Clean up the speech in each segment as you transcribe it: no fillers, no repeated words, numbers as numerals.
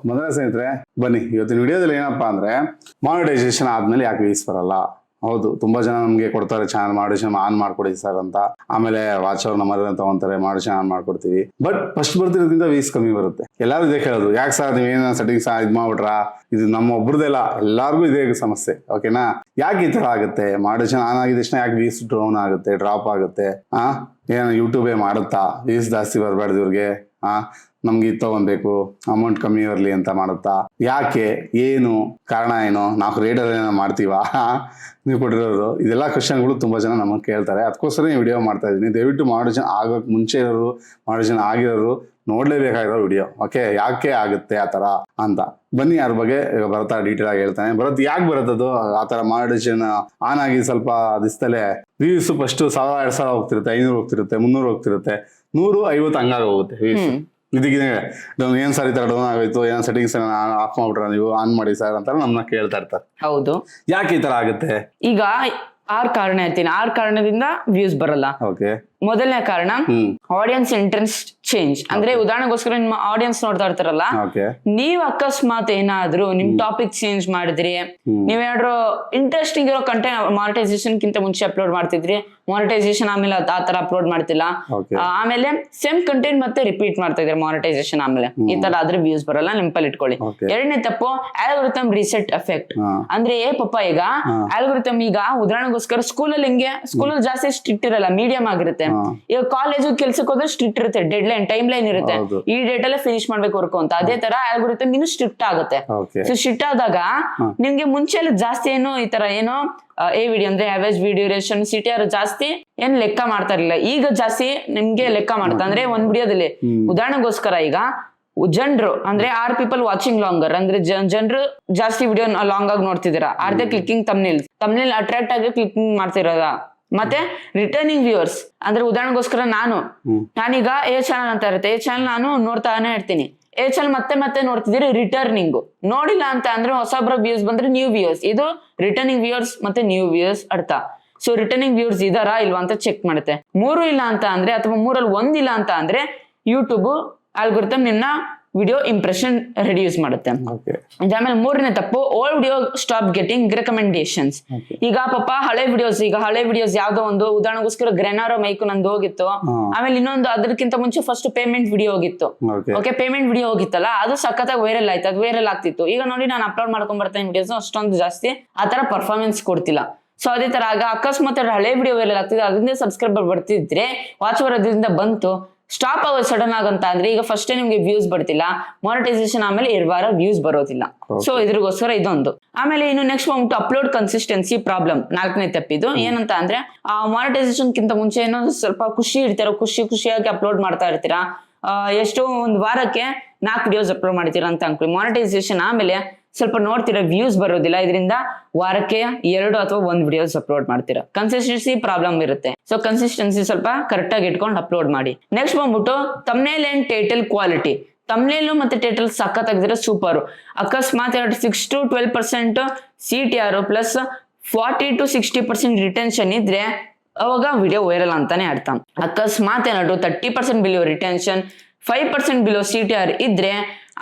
ಮೊದಲನೇ ಸ್ನೇಹಿತರೆ ಬನ್ನಿ ಇವತ್ತಿನ ವಿಡಿಯೋದಲ್ಲಿ ಏನಪ್ಪಾ ಅಂದ್ರೆ ಮಾನಿಟೈಸೇಷನ್ ಆದ್ಮೇಲೆ ಯಾಕೆ ವ್ಯೂಸ್ ಬರಲ್ಲ. ಹೌದು, ತುಂಬಾ ಜನ ನಮ್ಗೆ ಕೊಡ್ತಾರೆ ಚಾನಲ್ ಮಾನಿಟೈಸೇಷನ್ ಆನ್ ಮಾಡ್ಕೊಡಿ ಸರ್ ಅಂತ. ಆಮೇಲೆ ವಾಚ್ ಅವರ್ ನಂಬರ್ ತಗೊಂತಾರೆ, ಮಾನಿಟೈಸೇಷನ್ ಆನ್ ಮಾಡ್ಕೊಡ್ತೀವಿ. ಬಟ್ ಫಸ್ಟ್ ಬರ್ತಿರೋದ್ರಿಂದ ವ್ಯೂಸ್ ಕಮ್ಮಿ ಬರುತ್ತೆ. ಎಲ್ಲರೂ ಇದೇ ಕೇಳೋದು, ಯಾಕೆ ಸರ್ ನೀವೇನ ಸೆಟ್ಟಿಂಗ್ಸ್ ಇದ್ ಮಾಡ್ಬಿಟ್ರಾ? ಇದು ನಮ್ಮ ಒಬ್ರದೆಲ್ಲ, ಎಲ್ಲಾರ್ಗು ಇದೇ ಸಮಸ್ಯೆ. ಓಕೆನಾ? ಯಾಕೆ ಈ ತರ ಆಗುತ್ತೆ? ಮಾನಿಟೈಸೇಷನ್ ಆನ್ ಆಗಿದ ತಕ್ಷಣ ಯಾಕೆ ವ್ಯೂಸ್ ಡೌನ್ ಆಗುತ್ತೆ, ಡ್ರಾಪ್ ಆಗುತ್ತೆ? ಏನು ಯೂಟ್ಯೂಬೇ ಮಾಡುತ್ತಾ ವ್ಯೂಸ್ ಜಾಸ್ತಿ ಬರಬಾರ್ದು ಇವ್ರಿಗೆ? ನಮ್ಗೆ ಇದು ತಗೊಬೇಕು, ಅಮೌಂಟ್ ಕಮ್ಮಿ ಇರಲಿ ಅಂತ ಮಾಡುತ್ತಾ? ಯಾಕೆ, ಏನು ಕಾರಣ, ಏನು ನಾವು ರೇಟಲ್ಲಿ ಏನೋ ಮಾಡ್ತೀವಾ? ನೀವು ಕೊಟ್ಟಿರೋದು ಇದೆಲ್ಲ ಕ್ವಶನ್ಗಳು ತುಂಬಾ ಜನ ನಮಗೆ ಕೇಳ್ತಾರೆ. ಅದಕ್ಕೋಸ್ಕರ ಈ ವಿಡಿಯೋ ಮಾಡ್ತಾ ಇದ್ದೀನಿ. ದಯವಿಟ್ಟು ಮಾನಿಟೈಸೇಷನ್ ಆಗೋಕೆ ಮುಂಚೆ ಇರೋರು, ಮಾನಿಟೈಸೇಷನ್ ಆಗಿರೋರು ನೋಡ್ಲೇಬೇಕಾಗಿರೋ ವಿಡಿಯೋ. ಓಕೆ, ಯಾಕೆ ಆಗುತ್ತೆ ಆ ತರ ಅಂತ ಬನ್ನಿ ಅದ್ರ ಬಗ್ಗೆ ಬರ್ತಾ ಡೀಟೇಲ್ ಆಗಿ ಹೇಳ್ತಾನೆ. ಬರುತ್ತೆ ಯಾಕೆ ಬರುತ್ತದು ಆ ತರ ಮಾನಿಟೈಸೇಷನ್ ಆನ್ ಆಗಿ ಸ್ವಲ್ಪ ದಿವಸದಲ್ಲೇ ವ್ಯೂಸ್ ಫಸ್ಟ್ 1000 2000 ಹೋಗ್ತಿರುತ್ತೆ, 500 ಹೋಗ್ತಿರುತ್ತೆ, 300 ಹೋಗ್ತಿರುತ್ತೆ, 150 ಹಂಗಾಗಿ ಹೋಗುತ್ತೆ ವ್ಯೂಸ್. ಇದಕ್ಕೆ ಏನ್ ಸರ್ ಈ ತರ ಡೌನ್ ಆಗೋಯ್ತು, ಏನ್ ಸೆಟ್ಟಿಂಗ್ಸ್ ಆಫ್ ಮಾಡ್ಬಿಟ್ರ ನೀವು, ಆನ್ ಮಾಡಿ ಸರ್ ಅಂತ ನಮ್ಮನ್ನ ಕೇಳ್ತಾ ಇರ್ತಾರೆ. ಹೌದು, ಯಾಕೆ ಈ ತರ ಆಗುತ್ತೆ? ಈಗ 6 ಕಾರಣ ಹೇಳ್ತೀನಿ. 6 ಕಾರಣದಿಂದ ವ್ಯೂಸ್ ಬರಲ್ಲ. ಓಕೆ, ಮೊದಲನೇ ಕಾರಣ ಆಡಿಯನ್ಸ್ ಇಂಟ್ರೆಸ್ಟ್ ಚೇಂಜ್. ಅಂದ್ರೆ ಉದಾಹರಣೆಗೋಸ್ಕರ ನಿಮ್ಮ ಆಡಿಯನ್ಸ್ ನೋಡ್ತಾ ಇರ್ತಾರಲ್ಲ, ನೀವ್ ಅಕಸ್ಮಾತ್ ಏನಾದ್ರು ನಿಮ್ ಟಾಪಿಕ್ ಚೇಂಜ್ ಮಾಡಿದ್ರಿ, ನೀವೇನಾದ್ರು ಇಂಟ್ರೆಸ್ಟಿಂಗ್ ಇರೋ ಕಂಟೆಂಟ್ ಮಾನಿಟೈಸೇಷನ್ ಕಿಂತ ಮುಂಚೆ ಅಪ್ಲೋಡ್ ಮಾಡ್ತಿದ್ರಿ, ಮಾನಿಟೈಸೇಷನ್ ಆಮೇಲೆ ಆ ತರ ಅಪ್ಲೋಡ್ ಮಾಡ್ತಿಲ್ಲ, ಆಮೇಲೆ ಸೇಮ್ ಕಂಟೆಂಟ್ ಮತ್ತೆ ರಿಪೀಟ್ ಮಾಡ್ತಾ ಇದ್ರಿ ಮಾನಿಟೈಸೇಷನ್ ಆಮೇಲೆ, ಈ ತರ ಆದ್ರೆ ವ್ಯೂಸ್ ಬರಲ್ಲ. ನೆನಪಲ್ಲಿ ಇಟ್ಕೊಳ್ಳಿ. ಎರಡನೇ ತಪ್ಪು ಆಲ್ಗೊರಿಥಮ್ ರೀಸೆಟ್ ಎಫೆಕ್ಟ್. ಅಂದ್ರೆ ಪಾಪ ಈಗ ಆಲ್ಗೊರಿಥಮ್, ಈಗ ಉದಾಹರಣೆಗೋಸ್ಕರ ಸ್ಕೂಲಲ್ಲಿ ಹಿಂಗೆ, ಸ್ಕೂಲಲ್ಲಿ ಜಾಸ್ತಿ ಸ್ಟ್ರಿಕ್ಟ್ ಇರಲ್ಲ, ಮೀಡಿಯಂ ಆಗಿರುತ್ತೆ. ಈಗ ಕಾಲೇಜ್ ಕೆಲ್ಸಕ್ಕೆ ಹೋದ್ರೆ ಸ್ಟ್ರಿಕ್ಟ್ ಇರುತ್ತೆ, ಡೆಡ್ ಲೈನ್, ಟೈಮ್ ಲೈನ್ ಇರುತ್ತೆ, ಈ ಡೇಟ್ ಅಲ್ಲೇ ಫಿನಿಶ್ ಮಾಡ್ಬೇಕು ವರ್ಕ್ ಅಂತ. ಅದೇ ತರ ಆಲ್ಗೊರಿಥಮ್ ಇನ್ನು ಸ್ಟ್ರಿಕ್ಟ್ ಆಗುತ್ತೆ. ಸೊ ಸ್ಟ್ರಿಕ್ಟ್ ಆದಾಗ ನಿಮ್ಗೆ ಮುಂಚೆ ಜಾಸ್ತಿ ಏನು ಈ ತರ ಏನೋ ಎ ವಿಡಿಯೋ ಅಂದ್ರೆ ಅವರೇಜ್ ವಿಡಿಯೋ ಡ್ಯೂರೇಷನ್, CTR ಜಾಸ್ತಿ ಏನ್ ಲೆಕ್ಕ ಮಾಡ್ತಾ ಇರಲಿಲ್ಲ. ಈಗ ಜಾಸ್ತಿ ನಿಮ್ಗೆ ಲೆಕ್ಕ ಮಾಡ್ತಾ, ಅಂದ್ರೆ ಒಂದ್ ವಿಡಿಯೋದಲ್ಲಿ ಉದಾಹರಣೆಗೋಸ್ಕರ ಈಗ ಜನರು ಅಂದ್ರೆ 6 people ವಾಚಿಂಗ್ ಲಾಂಗರ್, ಅಂದ್ರೆ ಜನರು ಜಾಸ್ತಿ ವಿಡಿಯೋ ಲಾಂಗ್ ಆಗಿ ನೋಡ್ತಿದ್ದೀರಾ, ಅರ್ಧ ಕ್ಲಿಕ್ಕಿಂಗ್ ತಮ್ನೇಲ್ ಅಟ್ರಾಕ್ಟ್ ಆಗಿ ಕ್ಲಿಕ್ಕಿಂಗ್ ಮಾಡ್ತಿರೋದ. ಮತ್ತೆ ರಿಟರ್ನಿಂಗ್ ವ್ಯೂವರ್ಸ್ ಅಂದ್ರೆ ಉದಾಹರಣೆಗೋಸ್ಕರ ನಾನೀಗ ಎ ಚಾನಲ್ ಅಂತ ಇರುತ್ತೆ, ಎ ಚಾನಲ್ ನಾನು ನೋಡ್ತಾನೆ ಇರ್ತೀನಿ, ಎ ಚಾನಲ್ ಮತ್ತೆ ನೋಡ್ತಿದ್ದೀರಿ, ರಿಟರ್ನಿಂಗ್ ನೋಡಿಲ್ಲ ಅಂತ ಅಂದ್ರೆ ಹೊಸಬ್ರ ವ್ಯೂಸ್ ಬಂದ್ರೆ ನ್ಯೂ ವ್ಯೂವರ್ಸ್. ಇದು ರಿಟರ್ನಿಂಗ್ ವ್ಯೂವರ್ಸ್ ಮತ್ತೆ ನ್ಯೂ ವ್ಯೂವರ್ಸ್ ಅರ್ಥ. ಸೊ ರಿಟರ್ನಿಂಗ್ ವ್ಯೂವರ್ಸ್ ಇದಾರಾ ಇಲ್ವಾ ಅಂತ ಚೆಕ್ ಮಾಡುತ್ತೆ. 3 ಇಲ್ಲ ಅಂತ ಅಂದ್ರೆ, ಅಥವಾ 3ರಲ್ಲಿ 1 ಇಲ್ಲ ಅಂತ ಅಂದ್ರೆ ಯೂಟ್ಯೂಬ್ ಆಲ್ಗೊರಿಥಮ್ ನಿನ್ನ ವಿಡಿಯೋ ಇಂಪ್ರೆಷನ್ ರಿಡ್ಯೂಸ್ ಮಾಡುತ್ತೆ. ಆಮೇಲೆ 3ನೇ ತಪ್ಪು, old video stop getting recommendations. ಈಗ ಪಾಪ ಹಳೆ ವಿಡಿಯೋಸ್ ಯಾವ್ದೋ ಒಂದು ಉದಾಹರಣೆಗೋಸ್ಕರ ಗ್ರೆನಾರೋ ಮೈಕ್ ನಂದು ಹೋಗಿತ್ತು, ಆಮೇಲೆ ಇನ್ನೊಂದು ಅದಕ್ಕಿಂತ ಮುಂಚೆ ಫಸ್ಟ್ ಪೇಮೆಂಟ್ ವಿಡಿಯೋ ಹೋಗಿತ್ತು. ಓಕೆ, ಪೇಮೆಂಟ್ ವಿಡಿಯೋ ಹೋಗಿತ್ತಲ್ಲ, ಅದು ಸಖತ್ತಾಗಿ ವೈರಲ್ ಆಯ್ತು, ಅದು ವೈರಲ್ ಆಗ್ತಿತ್ತು. ಈಗ ನೋಡಿ ನಾನು ಅಪ್ಲೋಡ್ ಮಾಡ್ಕೊಂಡ್ ಬರ್ತೇನೆ ವಿಡಿಯೋಸ್, ಅಷ್ಟೊಂದು ಜಾಸ್ತಿ ಆತರ ಪರ್ಫಾರ್ಮೆನ್ಸ್ ಕೊಡ್ತಿಲ್ಲ. ಸೊ ಅದೇ ತರ ಆಗ ಅಕಸ್ಮಾತ್ ಹಳೆ ವಿಡಿಯೋ ವೈರಲ್ ಆಗ್ತಿದೆ, ಅದರಿಂದ ಸಬ್ಸ್ಕ್ರೈಬರ್ ಬರ್ತಿದ್ರೆ, ವಾಚ್ ಅವರ್ ಅದರಿಂದ ಬಂತು, ಸ್ಟಾಪ್ ಆಗೋದು ಸಡನ್ ಆಗಂತ ಅಂದ್ರೆ ಈಗ ಫಸ್ಟ್ ನಿಮ್ಗೆ ವ್ಯೂಸ್ ಬರ್ತಿಲ್ಲ, ಮಾನಿಟೈಸೇಷನ್ ಆಮೇಲೆ 2 ವಾರ ವ್ಯೂಸ್ ಬರೋದಿಲ್ಲ. ಸೊ ಇದ್ರಿಗೋಸ್ಕರ ಇದೊಂದು. ಆಮೇಲೆ ಇನ್ನು ನೆಕ್ಸ್ಟ್ ಬಂದ್ಬಿಟ್ಟು ಅಪ್ಲೋಡ್ ಕನ್ಸಿಸ್ಟೆನ್ಸಿ ಪ್ರಾಬ್ಲಮ್. 4ನೇ ತಪ್ಪಿದು ಏನಂತ ಅಂದ್ರೆ, ಮಾನಿಟೈಸೇಷನ್ ಕಿಂತ ಮುಂಚೆ ಏನೋ ಸ್ವಲ್ಪ ಖುಷಿ ಇರ್ತೀರ, ಖುಷಿಯಾಗಿ ಅಪ್ಲೋಡ್ ಮಾಡ್ತಾ ಇರ್ತೀರಾ, ಎಷ್ಟೋ ಒಂದು ವಾರಕ್ಕೆ 4 ವಿಡಿಯೋಸ್ ಅಪ್ಲೋಡ್ ಮಾಡ್ತೀರಾ ಅಂತ ಅನ್ಕೊಳ್ಳಿ. ಮಾನಿಟೈಸೇಷನ್ ಆಮೇಲೆ ಸ್ವಲ್ಪ ನೋಡ್ತೀರಾ, ವ್ಯೂಸ್ ಬರೋದಿಲ್ಲ, ಇದರಿಂದ ವಾರಕ್ಕೆ 2 ಅಥವಾ 1 ವಿಡಿಯೋಸ್ ಅಪ್ಲೋಡ್ ಮಾಡ್ತೀರಾ. ಕನ್ಸಿಸ್ಟೆನ್ಸಿ ಪ್ರಾಬ್ಲಮ್ ಇರುತ್ತೆ. ಸೊ ಕನ್ಸಿಸ್ಟೆನ್ಸಿ ಸ್ವಲ್ಪ ಕರೆಕ್ಟ್ ಆಗಿ ಇಟ್ಕೊಂಡು ಅಪ್ಲೋಡ್ ಮಾಡಿ. ನೆಕ್ಸ್ಟ್ ಬಂದ್ಬಿಟ್ಟು ತಮ್ನೇಲ್ ಅಂಡ್ ಟೈಟಲ್ ಕ್ವಾಲಿಟಿ. ತಮ್ನೇಲು ಮತ್ತೆ ಟೈಟಲ್ ಸಖತ್ತಾಗಿದ್ರೆ ಸೂಪರ್. ಅಕಸ್ಮಾತ್ 6 to 12% CTR plus 40 to 60% retention ಇದ್ರೆ ಅವಾಗ ವಿಡಿಯೋ ವೈರಲ್ ಅಂತಾನೆ ಅರ್ಥ. ಅಕಸ್ಮಾತ್ ಏನಾದ್ರು 30% ಬಿಲೋ ರಿಟೆನ್ಷನ್, 5% ಬಿಲೋ CTR ಇದ್ರೆ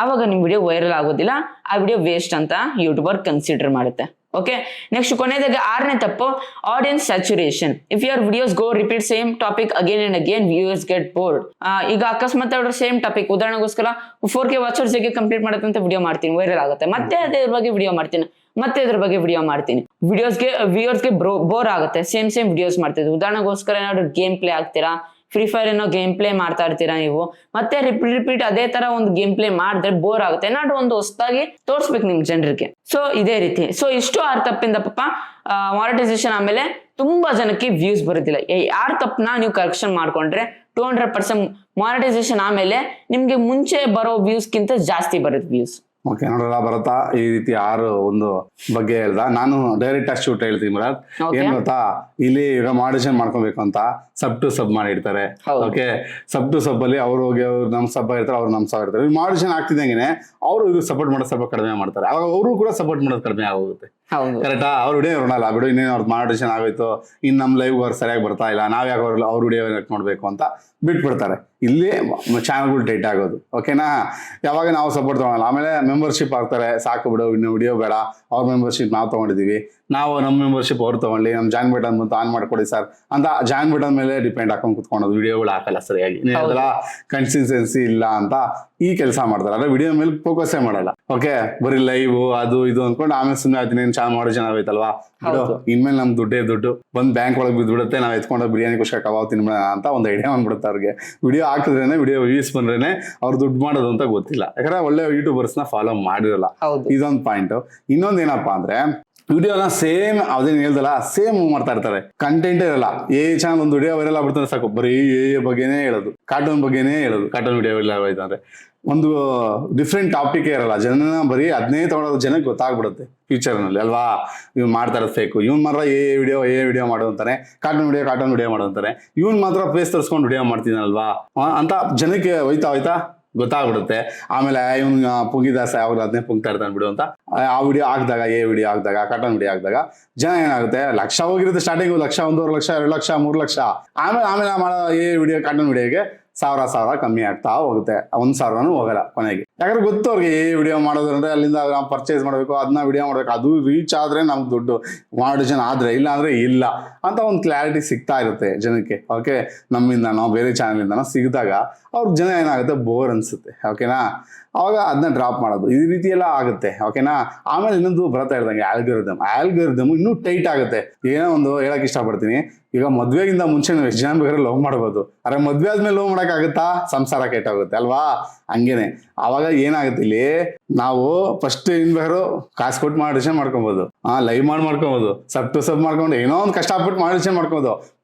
ಅವಾಗ ನಿಮ್ ವಿಡಿಯೋ ವೈರಲ್ ಆಗೋದಿಲ್ಲ, ಆ ವಿಡಿಯೋ ವೇಸ್ಟ್ ಅಂತ ಯೂಟ್ಯೂಬರ್ ಕನ್ಸಿಡರ್ ಮಾಡುತ್ತೆ. ಓಕೆ, ನೆಕ್ಸ್ಟ್ ಕೊನೆಯದಾಗ 6ನೇ ತಪ್ಪು, audience saturation. If your videos go repeat same topic again and again, viewers get bored. ಈಗ ಅಕಸ್ಮಾತ್ ಅವ್ರ ಸೇಮ್ ಟಾಪಿಕ್ ಉದಾಹರಣೆಗೋಸ್ಕರ 4K ವಾಚರ್ಸ್ ಹೇಗೆ ಕಂಪ್ಲೀಟ್ ಮಾಡುತ್ತೆ ಅಂತ ವಿಡಿಯೋ ಮಾಡ್ತೀನಿ, ವೈರಲ್ ಆಗುತ್ತೆ, ಮತ್ತೆ ಅದ್ರ ಬಗ್ಗೆ ವಿಡಿಯೋ ಮಾಡ್ತೀನಿ, ಮತ್ತೆ ಇದ್ರ ಬಗ್ಗೆ ವಿಡಿಯೋ ಮಾಡ್ತೀನಿ, ವ್ಯೂಯರ್ಸ್ಗೆ ಬೋರ್ ಆಗುತ್ತೆ, ಸೇಮ್ ವಿಡಿಯೋಸ್ ಮಾಡ್ತಿದ್ವಿ. ಉದಾಹರಣೆಗೋಸ್ಕರ ಏನಾದ್ರು ಗೇಮ್ ಪ್ಲೇ ಆಗ್ತೀರಾ, ಫ್ರೀ ಫೈರ್ ಏನೋ ಗೇಮ್ ಪ್ಲೇ ಮಾಡ್ತಾ ಇರ್ತೀರಾ ನೀವು, ಮತ್ತೆ ರಿಪೀಟ್ ಅದೇ ತರ ಒಂದು ಗೇಮ್ ಪ್ಲೇ ಮಾಡಿದ್ರೆ ಬೋರ್ ಆಗುತ್ತೆ. ಏನಾದ್ರು ಒಂದು ಹೊಸದಾಗಿ ತೋರಿಸ್ಬೇಕು ನಿಮ್ ಜನರಿಗೆ. ಸೊ ಇದೇ ರೀತಿ. ಸೊ ಇಷ್ಟು 6 ತಪ್ಪಿಂದ ಪಾಪ ಮಾನಿಟೈಸೇಷನ್ ಆಮೇಲೆ ತುಂಬಾ ಜನಕ್ಕೆ ವ್ಯೂಸ್ ಬರೋದಿಲ್ಲ. ಈ 6 ತಪ್ಪನ್ನ ನೀವು ಕರೆಕ್ಷನ್ ಮಾಡ್ಕೊಂಡ್ರೆ 200% ಮಾನಿಟೈಸೇಷನ್ ಆಮೇಲೆ ನಿಮ್ಗೆ ಮುಂಚೆ ಬರೋ ವ್ಯೂಸ್ ಗಿಂತ ಜಾಸ್ತಿ ಬರುತ್ತೆ ವ್ಯೂಸ್. ಓಕೆ ನೋಡಲ್ಲ ಭರತ, ಈ ರೀತಿ 6 ಒಂದು ಬಗ್ಗೆ ಹೇಳ್ದ. ನಾನು ಡೈರೆಕ್ಟ್ ಆಗಿ ಶೂಟ್ ಹೇಳ್ತೀನಿ ಭರತ್. Okay. ಏನ್ ಗೊತ್ತಾ, ಇಲ್ಲಿ ಈಗ ಆಡಿಷನ್ ಮಾಡ್ಕೊಬೇಕು ಅಂತ ಸಬ್ ಟು ಸಬ್ ಮಾಡಿರ್ತಾರೆ. ಹೌದು. ಓಕೆ, ಸಬ್ ಟು ಸಬ್ ಅಲ್ಲಿ ಅವ್ರು ಹೋಗಿ ಅವ್ರು ನಮ್ ಸಬ್ ಇರ್ತಾರೆ, ಅವ್ರು ನಮ್ ಸಬ್ ಇರ್ತಾರೆ. ಆಡಿಷನ್ ಆಗ್ತಿದ್ದಂಗೆ ಅವರು ಇದು ಸಪೋರ್ಟ್ ಮಾಡೋದು ಸ್ವಲ್ಪ ಕಡಿಮೆ ಮಾಡ್ತಾರೆ. ಅವಾಗ ಅವರು ಕೂಡ ಸಪೋರ್ಟ್ ಮಾಡೋದು ಕಡಿಮೆ ಆಗೋಗುತ್ತೆ. ಹೌದು ಕರೆಕ್ಟಾ? ಅವ್ರ ವಿಡಿಯೋ ನೋಡಲ್ಲ, ಬಿಡು ಇನ್ನೇನು ಅವ್ರದ್ದು ಆಡಿಷನ್ ಆಗೋಯ್ತು, ಇನ್ನು ನಮ್ಮ ಲೈವ್ ಅವ್ರು ಸರಿಯಾಗಿ ಬರ್ತಾ ಇಲ್ಲ, ನಾವ್ ಯಾಕೆ ಅವ್ರ ವಿಡಿಯೋ ನೋಡ್ಬೇಕು ಅಂತ ಬಿಟ್ಬಿಡ್ತಾರೆ. ಇಲ್ಲಿ ಚಾನಲ್ಗಳು ಡೇಟ್ ಆಗೋದು. ಓಕೆನಾ? ಯಾವಾಗ ನಾವು ಸಪೋರ್ಟ್ ತಗೊಳಲ್ಲ, ಆಮೇಲೆ ಮೆಂಬರ್ಶಿಪ್ ಆಗ್ತಾರೆ, ಸಾಕು ಬಿಡು ಇನ್ನು ವಿಡಿಯೋ ಬೇಡ, ಅವ್ರ ಮೆಂಬರ್ಶಿಪ್ ನಾವು ತಗೊಂಡಿದೀವಿ, ನಾವು ನಮ್ಮ ಮೆಂಬರ್ಶಿಪ್ ಅವ್ರು ತಗೊಳ್ಳಿ, ನಮ್ಮ ಜಾಯಿನ್ ಬಟನ್ ಬಂತು ಆನ್ ಮಾಡ್ಕೊಡಿ ಸರ್ ಅಂತ ಜಾಯಿನ್ ಬಟನ್ ಮೇಲೆ ಡಿಪೆಂಡ್ ಹಾಕೊಂಡು ಕುತ್ಕೊಳೋದು, ವಿಡಿಯೋಗಳು ಹಾಕಲ್ಲ ಸರಿಯಾಗಿ. ಅದೆಲ್ಲ ಕನ್ಸಿಸ್ಟೆನ್ಸಿ ಇಲ್ಲ ಅಂತ ಈ ಕೆಲಸ ಮಾಡ್ತಾರೆ. ಅದೇ ವಿಡಿಯೋ ಮೇಲೆ ಫೋಕಸ್ಸೇ ಮಾಡಲ್ಲ. ಓಕೆ, ಬರೀ ಲೈವ್ ಅದು ಇದು ಅಂದ್ಕೊಂಡು ಆಮೇಲೆ ಸುಮ್ಮನೆ ಆಯ್ತು, ನೀನು ಚಾನ್ ಮಾಡೋ ಜನ ಆಯ್ತಲ್ವಾ, ಇನ್ಮೇಲೆ ನಮ್ ದುಡ್ಡು ಬಂದ್ ಬ್ಯಾಂಕ್ ಒಳಗೆ ಬಿದ್ಬಿಡುತ್ತೆ, ನಾವ್ ಎತ್ಕೊಂಡು ಬಿರಿಯಾನಿ ಕುಷ್ಕ ಕಬಾಬ್ ತಿನ್ಬೇಡ ಅಂತ ಒಂದು ಐಡಿಯಾ ಬಂದ್ಬಿಡುತ್ತೆ ಅವ್ರಿಗೆ. ವಿಡಿಯೋ ಹಾಕಿದ್ರೇನೆ, ವಿಡಿಯೋ ವ್ಯೂಸ್ ಬಂದ್ರೇನೆ ಅವ್ರು ದುಡ್ಡು ಮಾಡೋದು ಅಂತ ಗೊತ್ತಿಲ್ಲ, ಯಾಕಂದ್ರೆ ಒಳ್ಳೆ ಯೂಟ್ಯೂಬರ್ಸ್ ನ ಫಾಲೋ ಮಾಡಿರಲ್ಲ. ಇದೊಂದು ಪಾಯಿಂಟ್. ಇನ್ನೊಂದ್ ಏನಪ್ಪಾ ಅಂದ್ರೆ, ವಿಡಿಯೋನ ಸೇಮ್ ಅದೇನು ಹೇಳ್ದಲ್ಲ ಸೇಮ್ ಮಾಡ್ತಾ ಇರ್ತಾರೆ, ಕಂಟೆಂಟ್ ಇರಲ್ಲ. ಚಾನಲ್ ಒಂದು ವಿಡಿಯೋ ವೈರಲ್ ಆಗ್ಬಿಡ್ತಾರೆ ಸಾಕು, ಬರೀ ಬಗ್ಗೆನೇ ಹೇಳೋದು, ಕಾರ್ಟೂನ್ ಬಗ್ಗೆನೇ ಹೇಳೋದು. ಕಾರ್ಟೂನ್ ವಿಡಿಯೋ ಎಲ್ಲ ಅಂದ್ರೆ ಒಂದು ಡಿಫ್ರೆಂಟ್ ಟಾಪಿಕ್ ಇರಲ್ಲ, ಜನನ ಬರೀ ಅದನ್ನೇ ತಗೊಳೋದು ಜನಕ್ಕೆ ಗೊತ್ತಾಗ್ಬಿಡುತ್ತೆ ಫ್ಯೂಚರ್ ನಲ್ಲಿ ಅಲ್ವಾ. ಇವ್ನು ಮಾಡ್ತಾ ಇರೋದು ಫೇಕು, ಇವ್ನು ಮಾತ್ರ ವಿಡಿಯೋ ಮಾಡು ಅಂತಾನೆ, ಕಾರ್ಟೂನ್ ವಿಡಿಯೋ ಮಾಡು ಅಂತಾನೆ, ಇವ್ನು ಮಾತ್ರ ಫೇಸ್ ತರಿಸ್ಕೊಂಡು ವಿಡಿಯೋ ಮಾಡ್ತಿದ್ದಾನಲ್ವಾ ಅಂತ ಜನಕ್ಕೆ ಹೋಯ್ತಾ ಗೊತ್ತಾಗ್ಬಿಡುತ್ತೆ. ಆಮೇಲೆ ಇವ್ನು ಪುಗಿದಾಸ ಯಾವಾಗ ಅದನ್ನೇ ಪುಗ್ತಾ ಇರ್ತಾನೆ ಬಿಡು ಅಂತ ಆ ವಿಡಿಯೋ ಹಾಕಿದಾಗ, ವಿಡಿಯೋ ಹಾಕಿದಾಗ, ಕಾರ್ಟೂನ್ ವಿಡಿಯೋ ಹಾಕಿದಾಗ ಜನ ಏನಾಗುತ್ತೆ, ಲಕ್ಷ ಹೋಗಿರುತ್ತೆ ಸ್ಟಾರ್ಟಿಂಗ್, 1 ಲಕ್ಷ 1.5 ಲಕ್ಷ 2 ಲಕ್ಷ 3 ಲಕ್ಷ, ಆಮೇಲೆ ಮಾಡೋ ವಿಡಿಯೋ ಕಾರ್ಟೂನ್ ವಿಡಿಯೋಗೆ 1000 ಕಮ್ಮಿ ಆಗ್ತಾ ಹೋಗುತ್ತೆ, 1,000 ಹೋಗಲ್ಲ ಕೊನೆಗೆ. ಯಾಕಂದ್ರೆ ಗೊತ್ತು ಅವ್ರಿಗೆ ವಿಡಿಯೋ ಮಾಡೋದಂದ್ರೆ ಅಲ್ಲಿಂದ ನಾವು ಪರ್ಚೇಸ್ ಮಾಡಬೇಕು, ಅದನ್ನ ವಿಡಿಯೋ ಮಾಡ್ಬೇಕು, ಅದು ರೀಚ್ ಆದ್ರೆ ನಮ್ಗೆ ದುಡ್ಡು, ಆಡಿಷನ್ ಆದ್ರೆ ಇಲ್ಲ ಅಂದ್ರೆ ಇಲ್ಲ ಅಂತ ಒಂದು ಕ್ಲಾರಿಟಿ ಸಿಗ್ತಾ ಇರುತ್ತೆ ಜನಕ್ಕೆ. ಓಕೆ, ನಮ್ಮಿಂದನೋ ಬೇರೆ ಚಾನಲಿಂದನೋ ಸಿಗಿದಾಗ ಅವ್ರ ಜನ ಏನಾಗುತ್ತೆ, ಬೋರ್ ಅನ್ಸುತ್ತೆ. ಓಕೆನಾ? ಅವಾಗ ಅದನ್ನ ಡ್ರಾಪ್ ಮಾಡೋದು, ಈ ರೀತಿ ಎಲ್ಲ ಆಗುತ್ತೆ. ಓಕೆನಾ? ಆಮೇಲೆ ಇನ್ನೊಂದು ಬರ್ತಾ ಇರ್ದಂಗೆ ಆಲ್ಗೋರಿದಮ್ ಇನ್ನೂ ಟೈಟ್ ಆಗುತ್ತೆ. ಏನೋ ಒಂದು ಹೇಳಕ್ ಇಷ್ಟಪಡ್ತೀನಿ, ಈಗ ಮದ್ವೆಗಿಂತ ಮುಂಚೆ ನಾವು ಎಷ್ಟು ಜನ ಬೇಕಾದ್ರೆ ಲವ್ ಮಾಡ್ಬೋದು, ಅರೆ ಮದ್ವೆ ಆದ್ಮೇಲೆ ಲವ್ ಮಾಡಕ್ಕಾಗತ್ತಾ? ಸಂಸಾರ ಕೆಟ್ಟೋಗುತ್ತೆ ಅಲ್ವಾ? ಹಂಗೇನೆ ಅವಾಗ ಏನಾಗುತ್ತೆ, ಇಲ್ಲಿ ನಾವು ಫಸ್ಟ್ ಏನ್ ಬೇಕಾದ್ರು ಕಾಸು ಕೊಟ್ಟು ಆಡಿಷನ್ ಮಾಡ್ಕೊಬೋದು, ಲೈವ್ ಮಾಡ್ಕೊಬೋದು, ಸಬ್ ಟು ಸಬ್ ಮಾಡ್ಕೊಂಡು ಏನೋ ಒಂದು ಕಷ್ಟಪಟ್ಟು ಆಡಿಷನ್ ಮಾಡ್ಕೊಬೋದು.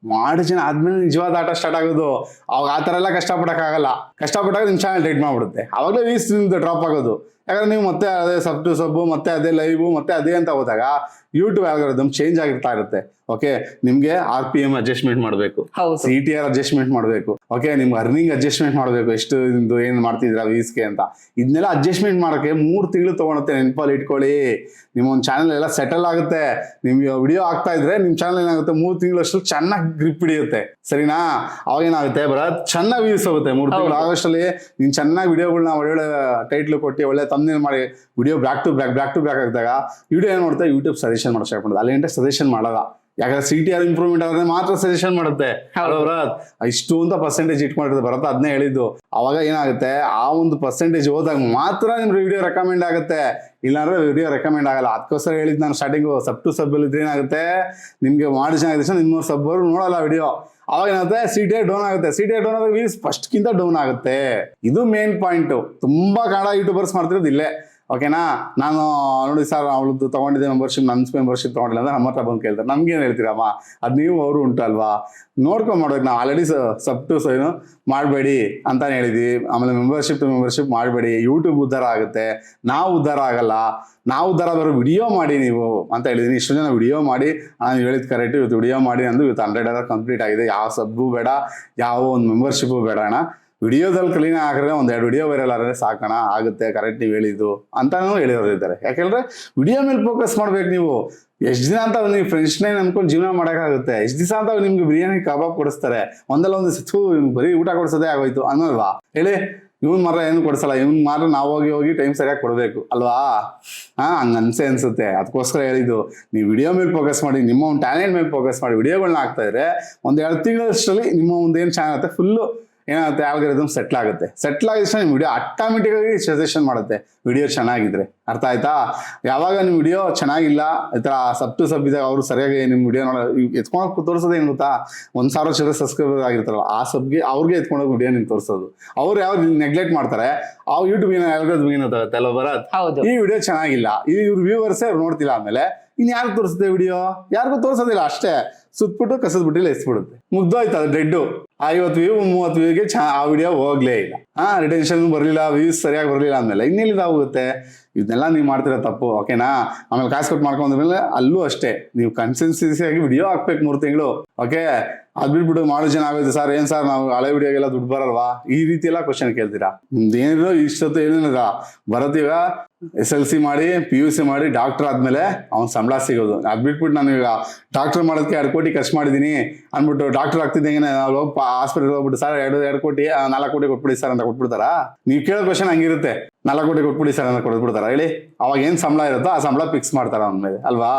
ಆಡಿಷನ್ ಆದ್ಮೇಲೆ ನಿಜವಾದ ಆಟ ಸ್ಟಾರ್ಟ್ ಆಗೋದು. ಅವಾಗ ಆ ತರ ಎಲ್ಲ ಕಷ್ಟಪಡಕ್ಕಾಗಲ್ಲ. ಕಷ್ಟಪಟ್ಟಾಗ ನಿಮ್ ಚಾನಲ್ ಡೇಟ್ ಮಾಡ್ಬಿಡುತ್ತೆ, ಅವಾಗಲೇ ವೀಸ್ ಡ್ರಾಪ್ ಆಗೋದು. ಯಾಕಂದ್ರೆ ನೀವು ಮತ್ತೆ ಅದೇ ಸಬ್ ಟು ಸಬ್, ಮತ್ತೆ ಅದೇ ಲೈವ್, ಮತ್ತೆ ಅದೇ ಅಂತ ಹೋದಾಗ ಯೂಟ್ಯೂಬ್ ಆಲ್ಗೋರಿದಮ್ ಚೇಂಜ್ ಆಗಿರ್ತಾ ಇರುತ್ತೆ. ಓಕೆ, ನಿಮ್ಗೆ RPM ಅಡ್ಜಸ್ಟ್ಮೆಂಟ್ ಮಾಡಬೇಕು, CTR ಅಡ್ಜಸ್ಟ್ಮೆಂಟ್ ಮಾಡಬೇಕು, ಓಕೆ, ನಿಮ್ಗೆ ಅರ್ನಿಂಗ್ ಅಡ್ಜಸ್ಟ್ಮೆಂಟ್ ಮಾಡಬೇಕು, ಎಷ್ಟು ಏನ್ ಮಾಡ್ತಿದ್ರ ವ್ಯೂಸ್ಗೆ ಅಂತ. ಇದನ್ನೆಲ್ಲ ಅಡ್ಜಸ್ಟ್ಮೆಂಟ್ ಮಾಡೋಕೆ 3 ತಿಂಗಳು ತಗೊಳುತ್ತೆ, ನೆನಪಲ್ಲಿ ಇಟ್ಕೊಳ್ಳಿ. ನಿಮ್ಮ ಒಂದು ಚಾನಲ್ ಎಲ್ಲ ಸೆಟಲ್ ಆಗುತ್ತೆ. ನಿಮ್ಗೆ ವಿಡಿಯೋ ಆಗ್ತಾ ಇದ್ರೆ ನಿಮ್ ಚಾನಲ್ ಏನಾಗುತ್ತೆ, 3 ತಿಂಗಳಷ್ಟು ಚೆನ್ನಾಗಿ ಗ್ರಿಪ್ ಹಿಡಿಯುತ್ತೆ. ಸರಿನಾ? ಅವಾಗ ಏನಾಗುತ್ತೆ, ಬರೋದು ಚೆನ್ನಾಗಿ ವ್ಯೂಸ್ ಹೋಗುತ್ತೆ. 3 ತಿಂಗಳು ಆಗೋಷ್ಟಲ್ಲಿ ನೀನ್ ಚೆನ್ನಾಗಿ ವಿಡಿಯೋಗಳನ್ನ ಒಳ್ಳೆ ಟೈಟ್ಲ್ ಕೊಟ್ಟು ಒಳ್ಳೆ ತಮ್ನೇಲ್ ಮಾಡಿ ವಿಡಿಯೋ ಬ್ಯಾಕ್ ಟು ಬ್ಯಾಕ್ ಆಗಿದಾಗ ವಿಡಿಯೋ ಏನ್ ಮಾಡುತ್ತೆ, ಯೂಟ್ಯೂಬ್ ಸಜೆಷನ್ ಮಾಡೋ ಸ್ಟಾರ್ಟ್ ಮಾಡೋದು. ಅಲ್ಲಿ ಸಜೆಷನ್ ಮಾಡಲ್ಲ, ಯಾಕಂದ್ರೆ CTR ಇಂಪ್ರೂವ್ಮೆಂಟ್ ಆದ್ರೆ ಮಾತ್ರ ಸಜೆಷನ್ ಮಾಡುತ್ತೆ. ಇಷ್ಟು ಅಂತ ಪರ್ಸೆಂಟೇಜ್ ಇಟ್ಕೊಂಡಿರುತ್ತೆ ಬರತ್ತ, ಅದನ್ನೇ ಹೇಳಿದ್ದು. ಅವಾಗ ಏನಾಗುತ್ತೆ, ಆ ಒಂದು ಪರ್ಸೆಂಟೇಜ್ ಹೋದಾಗ ಮಾತ್ರ ನಿಮ್ ವಿಡಿಯೋ ರೆಕಮೆಂಡ್ ಆಗುತ್ತೆ, ಇಲ್ಲಾಂದ್ರೆ ವಿಡಿಯೋ ರೆಕಮೆಂಡ್ ಆಗಲ್ಲ. ಅದಕ್ಕೋಸ್ಕರ ಹೇಳಿದ್ ನಾನು ಸ್ಟಾರ್ಟಿಂಗ್ ಸಬ್ ಟು ಸಬ್ ಇದ್ರೆ ಏನಾಗುತ್ತೆ, ನಿಮ್ಗೆ ಆಡಿಷನ್ ಆಗಿದ ತಕ್ಷಣ 200 ಸಬ್ ನೋಡಲ್ಲ ವಿಡಿಯೋ. ಅವಾಗ ಏನಾಗುತ್ತೆ, CTR ಡೌನ್ ಆಗುತ್ತೆ. CTR ಡೌನ್ ಆದ್ರೆ ವ್ಯೂಸ್ ಫಸ್ಟ್ ಗಿಂತ ಡೌನ್ ಆಗುತ್ತೆ. ಇದು ಮೇನ್ ಪಾಯಿಂಟ್. ತುಂಬಾ ಕನ್ನಡ ಯೂಟ್ಯೂಬರ್ಸ್ ಮಾಡ್ತಿರೋದು ಇಲ್ಲೇ. ಓಕೆನಾ? ನಾನು ನೋಡಿ ಸರ್ ಅವಳದ್ದು ತಗೊಂಡಿದ್ದೆ ಮೆಂಬರ್ಶಿಪ್, ನನ್ನ ಮೆಂಬರ್ಶಿಪ್ ತಗೊಂಡಿಲ್ಲ ಅಂದ್ರೆ ನಮ್ಮ ಹತ್ರ ಬಂದು ಕೇಳ್ತಾರೆ, ನಮ್ಗೇನು ಹೇಳ್ತೀರಮ್ಮ, ಅದು ನೀವು ಅವರು ಉಂಟಲ್ವಾ, ನೋಡ್ಕೊಂಡ್ ಮಾಡ್ಬೇಕು. ನಾವು ಆಲ್ರೆಡಿ ಸಬ್ ಟು ಏನು ಮಾಡಬೇಡಿ ಅಂತಾನೆ ಹೇಳಿದ್ವಿ. ಆಮೇಲೆ ಮೆಂಬರ್ಶಿಪ್ ಟು ಮೆಂಬರ್ಶಿಪ್ ಮಾಡಬೇಡಿ, ಯೂಟ್ಯೂಬ್ ಉದ್ಧಾರ ಆಗುತ್ತೆ, ನಾವು ಉದ್ಧಾರ ಆಗಲ್ಲ. ನಾವು ಉದ್ಧಾರ ಬರೋ ವಿಡಿಯೋ ಮಾಡಿ ನೀವು ಅಂತ ಹೇಳಿದೀನಿ. ಇಷ್ಟು ಜನ ವಿಡಿಯೋ ಮಾಡಿ, ನಾನು ಹೇಳಿದ್ ಕರೆಕ್ಟ್, ಇವತ್ತು ವಿಡಿಯೋ ಮಾಡಿ ಅಂದು ಇವತ್ತು 100 ಕಂಪ್ಲೀಟ್ ಆಗಿದೆ. ಯಾವ ಸಬ್ಬು ಬೇಡ, ಯಾವ ಒಂದು ಮೆಂಬರ್ಶಿಪ್ಪು ಬೇಡ ಅಣ್ಣ, ವಿಡಿಯೋದಲ್ಲಿ ಕ್ಲೀನ್ ಹಾಕಿದ್ರೆ 1-2 ವಿಡಿಯೋ ವೈರಲ್ ಆದರೆ ಸಾಕಣ, ಆಗುತ್ತೆ, ಕರೆಕ್ಟ್ ನೀವು ಹೇಳಿದ್ದು ಅಂತಾನು ಹೇಳಿರೋರಿದ್ದಾರೆ. ಯಾಕೆಂದ್ರೆ ವಿಡಿಯೋ ಮೇಲೆ ಫೋಕಸ್ ಮಾಡ್ಬೇಕು ನೀವು. ಎಷ್ಟು ದಿನ ಅಂತ ನೀವು ಫ್ರೆಂಡ್ಸ್ನೇ ಅನ್ಕೊಂಡು ಜೀವನ ಮಾಡೋಕ್ಕಾಗುತ್ತೆ? ಎಷ್ಟು ದಿವಸ ಅಂತ ನಿಮ್ಗೆ ಬಿರಿಯಾನಿ ಕಬಾಬ್ ಕೊಡಿಸ್ತಾರೆ, ಒಂದಲ್ಲ ಒಂದು ಸತ್ತು ಬರೀ ಊಟ ಕೊಡಿಸೋದೇ ಆಗೋಯ್ತು ಅನ್ನಲ್ವಾ ಹೇಳಿ? ಇವ್ನ್ ಮಾತ್ರ ಏನು ಕೊಡ್ಸಲ್ಲ, ಇವ್ನ್ ಮಾತ್ರ ನಾವು ಹೋಗಿ ಟೈಮ್ ಸರಿಯಾಗಿ ಕೊಡ್ಬೇಕು ಅಲ್ವಾ? ಹಂಗ ಅನ್ಸುತ್ತೆ. ಅದಕ್ಕೋಸ್ಕರ ಹೇಳಿದ್ದು, ನೀವು ವಿಡಿಯೋ ಮೇಲೆ ಫೋಕಸ್ ಮಾಡಿ, ನಿಮ್ಮ ಒಂದು ಟ್ಯಾಲೆಂಟ್ ಮೇಲೆ ಫೋಕಸ್ ಮಾಡಿ ವಿಡಿಯೋಗಳನ್ನ ಹಾಕ್ತಾ ಇದ್ರೆ 1-2 ತಿಂಗಳಷ್ಟರಲ್ಲಿ ನಿಮ್ಮ ಒಂದು ಏನು ಚಾನಲ್ ಆಗುತ್ತೆ ಫುಲ್ಲು ಏನಾಗುತ್ತೆ, ಆಲ್ಗೋರಿದಮ್ ಸೆಟ್ಲ್ ಆಗುತ್ತೆ. ಸೆಟ್ಲ್ ಆಗಿದ ನಿಮ್ಮ ವಿಡಿಯೋ ಆಟೋಮೆಟಿಕ್ ಆಗಿ ಸಜೆಷನ್ ಮಾಡುತ್ತೆ, ವಿಡಿಯೋ ಚೆನ್ನಾಗಿದ್ರೆ. ಅರ್ಥ ಆಯ್ತಾ? ಯಾವಾಗ ನಿಮ್ಮ ವಿಡಿಯೋ ಚೆನ್ನಾಗಿಲ್ಲ, ಈ ಥರ ಸಬ್ ಟು ಸಬ್ ಇದ್ದಾಗ ಅವರು ಸರಿಯಾಗಿ ನಿಮ್ಮ ವಿಡಿಯೋ ಎತ್ಕೊಂಡೋಗಿ ತೋರಿಸೋದು ಏನು ಗೊತ್ತಾ, 1,000 ಸಬ್ಸ್ಕ್ರೈಬರ್ ಆಗಿರ್ತಾರಲ್ಲ ಆ ಸಬ್ಗೆ ಅವ್ರಿಗೆ ಎತ್ಕೊಂಡೋಗಿ ವಿಡಿಯೋ ನಿಮ್ಗೆ ತೋರಿಸೋದು. ಅವ್ರು ಯಾವ ನೆಗ್ಲೆಕ್ಟ್ ಮಾಡ್ತಾರೆ, ಯೂಟ್ಯೂಬ್ ಆಲ್ಗೋರಿದಮ್ ಏನಾಗುತ್ತೆ ಅಲ್ವಾ ಬರತ್, ಈ ವಿಡಿಯೋ ಚೆನ್ನಾಗಿಲ್ಲ, ಇವ್ರ ವ್ಯೂವರ್ಸೇ ಅವ್ರು ನೋಡ್ತಿಲ್ಲ, ಆಮೇಲೆ ಇನ್ ಯಾರು ತೋರಿಸುತ್ತೆ ವಿಡಿಯೋ? ಯಾರಿಗೂ ತೋರ್ಸೋದಿಲ್ಲ, ಅಷ್ಟೇ ಸುತ್ಬಿಟ್ಟು ಕಸದ ಬುಟ್ಟಿಲಿ ಎಸ್ಬಿಡುತ್ತೆ, ಮುಗ್ದೋಯ್ತು ಅದು ಡೆಡ್ಡು. 50 ವ್ಯೂ 30 ವ್ಯೂಗೆ ಆ ವಿಡಿಯೋ ಹೋಗ್ಲೇ ಇಲ್ಲ. ರಿಟೆನ್ಷನ್ ಬರ್ಲಿಲ್ಲ, ವ್ಯೂಸ್ ಸರಿಯಾಗಿ ಬರ್ಲಿಲ್ಲ ಅಂದ್ಮೇಲೆ ಇನ್ನೆಲ್ಲಿದ ಹೋಗುತ್ತೆ? ಇದನ್ನೆಲ್ಲ ನೀವು ಮಾಡ್ತಿರೋ ತಪ್ಪು, ಓಕೆನಾ? ಆಮೇಲೆ ಕಾಸು ಕೊಟ್ಟು ಮಾಡ್ಕೊಂಡ್ಮೇಲೆ ಅಲ್ಲೂ ಅಷ್ಟೇ, ನೀವು ಕನ್ಸಿಸ್ಟೆನ್ಸಿ ಆಗಿ ವಿಡಿಯೋ ಹಾಕ್ಬೇಕು 3 ತಿಂಗಳು, ಓಕೆ? ಅದ್ ಬಿಟ್ಬಿಟ್ಟು ಮಾಡೋ ಜನ ಆಗೋದು ಸರ್, ಏನ್ ಸರ್ ನಾವು ಹಳೆ ವಿಡಿಯೋಗೆಲ್ಲ ದುಡ್ಡು ಬರಲ್ವಾ? ಈ ರೀತಿ ಎಲ್ಲ ಕ್ವಶನ್ ಕೇಳ್ತೀರಾ. ಏನಿರೋ ಇಷ್ಟೊತ್ತು ಏನಿಲ್ಲ ಬರತ್ತೀಗ SLC ಮಾಡಿ PUC ಮಾಡಿ ಡಾಕ್ಟರ್ ಆದ್ಮೇಲೆ ಅವ್ನ್ ಸಂಬಳ ಸಿಗೋದು. ಅದ್ ಬಿಟ್ಬಿಟ್ಟು ನಾನು ಈಗ ಡಾಕ್ಟರ್ ಮಾಡೋದಕ್ಕೆ 2 ಕೋಟಿ ಖರ್ಚು ಮಾಡಿದೀನಿ ಅಂದ್ಬಿಟ್ಟು ಡಾಕ್ಟರ್ ಆಗ್ತಿದ್ದಂಗೆ ನಾವು ಹಾಸ್ಪಿಟಲ್ ಹೋಗ್ಬಿಟ್ಟು ಸರ್ 2 ಕೋಟಿ 4 ಕೋಟಿ ಕೊಟ್ಬಿಡಿ ಸರ್ ಅಂತ ಕೊಟ್ಬಿಡ್ತಾರಾ? ನೀವು ಕೇಳೋ ಕ್ವಶನ್ ಹಂಗಿರುತ್ತೆ, 4 ಕೋಟಿ ಕೊಟ್ಬಿಡಿ ಸರ್ ಅಂತ ಕೊಟ್ಬಿಡ್ತಾರ ಹೇಳಿ? ಅವಾಗ ಏನ್ ಸಂಬಳ ಇರುತ್ತೋ ಆ ಸಂಬಳ ಫಿಕ್ಸ್ ಮಾಡ್ತಾರ ಅವನ ಮೇಲೆ ಅಲ್ವಾ?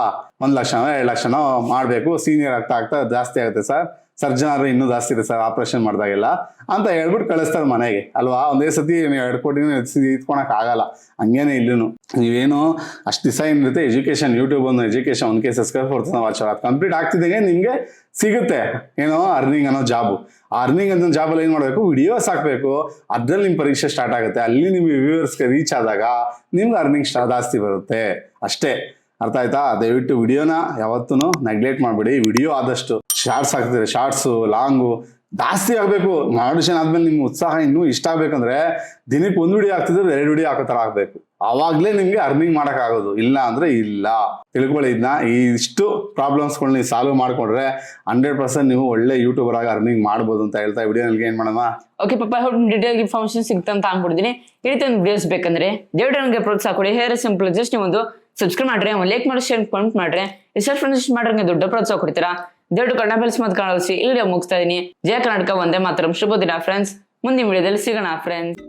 1 ಲಕ್ಷನೋ 2 ಲಕ್ಷನೋ ಮಾಡ್ಬೇಕು, ಸೀನಿಯರ್ ಆಗ್ತಾ ಜಾಸ್ತಿ ಆಗುತ್ತೆ ಸರ್, ಸರ್ಜನ್ ಆದ್ರೆ ಇನ್ನೂ ಜಾಸ್ತಿ ಇದೆ ಸರ್ ಆಪರೇಷನ್ ಮಾಡಿದಾಗೆಲ್ಲ ಅಂತ ಹೇಳ್ಬಿಟ್ಟು ಕಳಿಸ್ತಾರೆ ಮನೆಗೆ ಅಲ್ವಾ? ಒಂದೇ ಸತಿ 2 ಕೋಟಿ ಇತ್ಕೊಳಕ್ ಆಗಲ್ಲ. ಹಂಗೇನೆ ಇಲ್ಲೂ ನೀವೇನು ಅಷ್ಟು ದಿವಸ ಏನಿರುತ್ತೆ ಎಜುಕೇಶನ್, ಯೂಟ್ಯೂಬ್ ಒಂದು ಎಜುಕೇಶನ್ 1K ಸಬ್ಸ್ಕ್ರೈಬ್ ಕೊಡ್ತಾನೆ ವಾಚ್ ಅದು ಕಂಪ್ಲೀಟ್ ಆಗ್ತಿದ್ದಂಗೆ ನಿಮ್ಗೆ ಸಿಗುತ್ತೆ ಏನೋ ಅರ್ನಿಂಗ್ ಅನ್ನೋ ಜಾಬು. ಆ ಅರ್ನಿಂಗ್ ಅನ್ನೋ ಜಾಬಲ್ಲಿ ಏನ್ ಮಾಡ್ಬೇಕು? ವಿಡಿಯೋಸ್ ಹಾಕ್ಬೇಕು, ಅದ್ರಲ್ಲಿ ನಿಮ್ ಪರೀಕ್ಷೆ ಸ್ಟಾರ್ಟ್ ಆಗುತ್ತೆ, ಅಲ್ಲಿ ನಿಮ್ ವ್ಯೂವರ್ಸ್ಗೆ ರೀಚ್ ಆದಾಗ ನಿಮ್ಗೆ ಅರ್ನಿಂಗ್ ಜಾಸ್ತಿ ಬರುತ್ತೆ ಅಷ್ಟೇ. ಅರ್ಥ ಆಯ್ತಾ? ದಯವಿಟ್ಟು ವಿಡಿಯೋನ ಯಾವತ್ತೂ ನೆಗ್ಲೆಕ್ಟ್ ಮಾಡ್ಬೇಡಿ. ವಿಡಿಯೋ ಆದಷ್ಟು ಶಾರ್ಟ್ಸ್ ಹಾಕ್ತಿದ್ರೆ ಶಾರ್ಟ್ಸು ಲಾಂಗು ಜಾಸ್ತಿ ಆಗ್ಬೇಕು. ಆಡಿಷನ್ ಆದ್ಮೇಲೆ ನಿಮ್ಗೆ ಉತ್ಸಾಹ ಇನ್ನೂ ಇಷ್ಟ ಆಗ್ಬೇಕಂದ್ರೆ ದಿನಕ್ಕೆ 1 ವಿಡಿಯೋ ಹಾಕ್ತಿದ್ರೆ 2 ವಿಡಿಯೋ ಹಾಕೋ ತರ ಆಗ್ಬೇಕು. ಅವಾಗ್ಲೇ ನಿಮ್ಗೆ ಅರ್ನಿಂಗ್ ಮಾಡಕ್ ಆಗೋದು, ಇಲ್ಲ ಅಂದ್ರೆ ಇಲ್ಲ. ತಿಳ್ಕೊಳ್ಳಿ ಇದನ್ನ. ಇಷ್ಟು ಪ್ರಾಬ್ಲಮ್ಸ್ಗಳನ್ನ ನೀವು ಸಾಲ್ವ್ ಮಾಡ್ಕೊಂಡ್ರೆ 100% ನೀವು ಒಳ್ಳೆ ಯೂಟ್ಯೂಬರ್ ಆಗಿ ಅರ್ನಿಂಗ್ ಮಾಡ್ಬೋದು ಅಂತ ಹೇಳ್ತಾ ವಿಡಿಯೋನಲ್ಲಿ ಏನ್ ಮಾಡೋಣ? ಓಕೆ ಪಾಪ, ಡೀಟೇಲ್ ಇನ್ಫಾರ್ಮೇಶನ್ ಸಿಗ್ತಂತ ಅನ್ಕೊಡ್ತೀನಿ. ಈ ರೀತಿ ಒಂದು ವಿಡಿಯೋಸ್ ಬೇಕಂದ್ರೆ ದಯವಿಟ್ಟು ನನಗೆ ಪ್ರೋತ್ಸಾಹ ಕೊಡಿ. ಹೇರ್ ಸಿಂಪಲ್, ಜಸ್ಟ್ ನೀವು ಒಂದು ಸಬ್ಸ್ಕ್ರೈಬ್ ಮಾಡ್ರಿ, ಲೈಕ್ ಮಾಡಿ, ಶೇರ್ ಕಮೆಂಟ್ ಮಾಡ್ರಿ. ರಿಸರ್ಚ್ ಫ್ರೆಂಡ್ಸ್ ಮಾಡ್ರಿ, ದೊಡ್ಡ ಪ್ರೋತ್ಸಾಹ ಕೊಡ್ತೀರಾ. ದಯವಿಟ್ಟು ಕನ್ನಡ ಬೆಲ್ಸ್ ಮತ್ತು ಕಾಣಿಸಿ ಇಲ್ಲಿ ಮುಗಿಸ್ತಾ ಇದೀನಿ. ಜಯ ಕರ್ನಾಟಕ, ಒಂದೇ ಮಾತರಂ. ಶುಭ ದಿನ ಫ್ರೆಂಡ್ಸ್. ಮುಂದಿನ ವಿಡಿಯೋದಲ್ಲಿ ಸಿಗೋಣ ಫ್ರೆಂಡ್ಸ್.